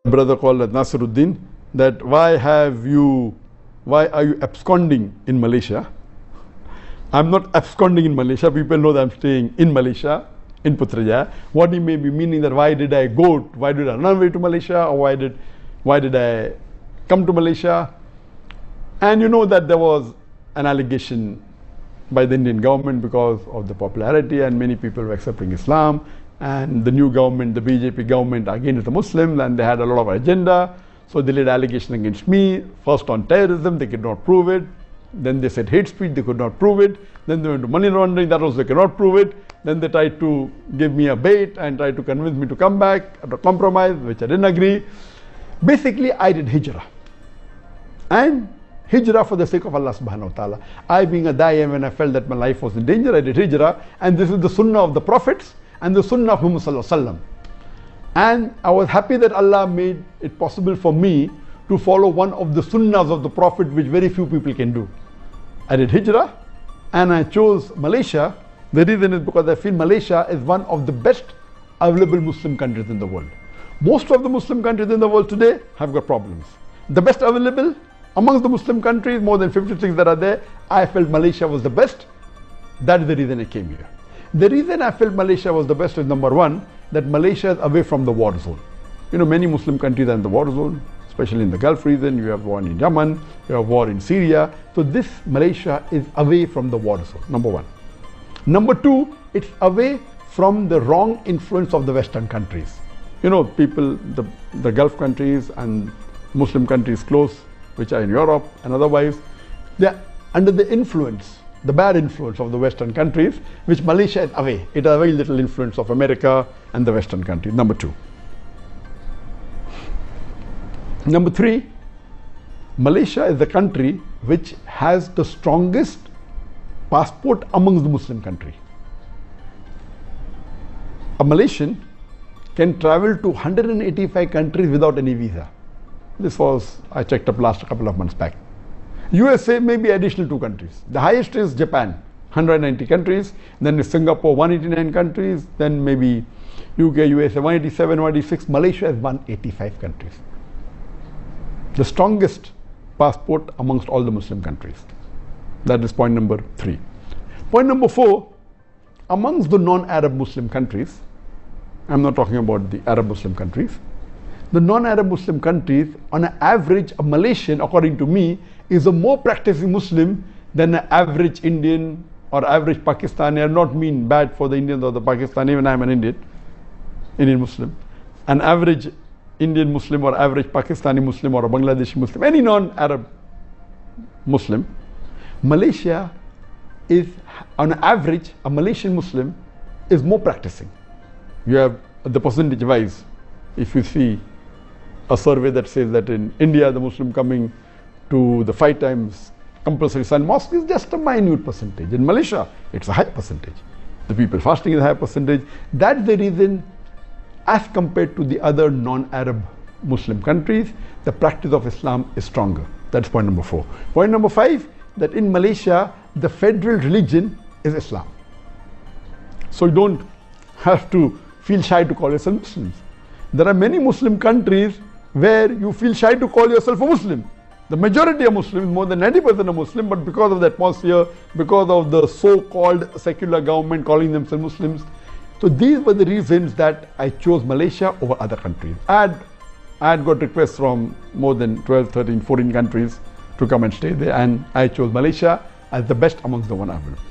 Brother called Nasiruddin, that why are you absconding in Malaysia? I'm not absconding in Malaysia. People know that I'm staying in Malaysia, in Putrajaya. What he may be meaning that why did I run away to Malaysia, or why did I come to Malaysia? And you know that there was an allegation by the Indian government because of the popularity, and many people were accepting Islam, and the new government, the BJP government, against the Muslims, and they had a lot of agenda. So they laid allegation against me, first on terrorism, they could not prove it. Then they said hate speech, they could not prove it. Then they went to money laundering, that also they cannot prove it. Then they tried to give me a bait and tried to convince me to come back at a compromise, which I didn't agree. Basically, I did Hijrah. And Hijrah for the sake of Allah subhanahu wa ta'ala. I, being a da'i, when I felt that my life was in danger, I did Hijrah. And this is the sunnah of the prophets and the sunnah of Muhammad sallallahu alaihi wasallam. And I was happy that Allah made it possible for me to follow one of the sunnahs of the Prophet, which very few people can do. I did Hijrah and I chose Malaysia. The reason is because I feel Malaysia is one of the best available Muslim countries in the world. Most of the Muslim countries in the world today have got problems. The best available amongst the Muslim countries, more than 56 that are there, I felt Malaysia was the best. That is the reason I came here. The reason I felt Malaysia was the best is, number one, that Malaysia is away from the war zone. You know, many Muslim countries are in the war zone, especially in the Gulf region. You have war in Yemen, you have war in Syria. So this Malaysia is away from the war zone, number one. Number two, it's away from the wrong influence of the Western countries. You know, people, the Gulf countries and Muslim countries close, which are in Europe and otherwise, they're under the influence, the bad influence of the Western countries, which Malaysia is away. It has very little influence of America and the Western countries, number two. Number three, Malaysia is the country which has the strongest passport amongst the Muslim countries. A Malaysian can travel to 185 countries without any visa. This was, I checked up last couple of months back. USA may be additional 2 countries. The highest is Japan, 190 countries. Then is Singapore, 189 countries. Then maybe UK, USA, 187, 186. Malaysia is 185 countries. The strongest passport amongst all the Muslim countries. That is point number 3. Point number 4, amongst the non-Arab Muslim countries, I'm not talking about the Arab Muslim countries, the non-Arab Muslim countries, on an average, a Malaysian, according to me, is a more practicing Muslim than an average Indian or average Pakistani. I do not mean bad for the Indians or the Pakistani, even I am an Indian Muslim. An average Indian Muslim or average Pakistani Muslim or a Bangladeshi Muslim, any non-Arab Muslim, Malaysia is, on average, a Malaysian Muslim is more practicing. You have the percentage wise, if you see a survey that says that in India, the Muslim coming to the 5 times compulsory Sun mosque is just a minute percentage. In Malaysia, it's a high percentage. The people fasting is a high percentage. That's the reason, as compared to the other non-Arab Muslim countries, the practice of Islam is stronger. That's point number 4. Point number 5, that in Malaysia, the federal religion is Islam. So you don't have to feel shy to call yourself Muslims. There are many Muslim countries where you feel shy to call yourself a Muslim. The majority are Muslims, more than 90% are Muslim, but because of the atmosphere, because of the so-called secular government calling themselves Muslims. So these were the reasons that I chose Malaysia over other countries. I had got requests from more than 12, 13, 14 countries to come and stay there, and I chose Malaysia as the best amongst the one available.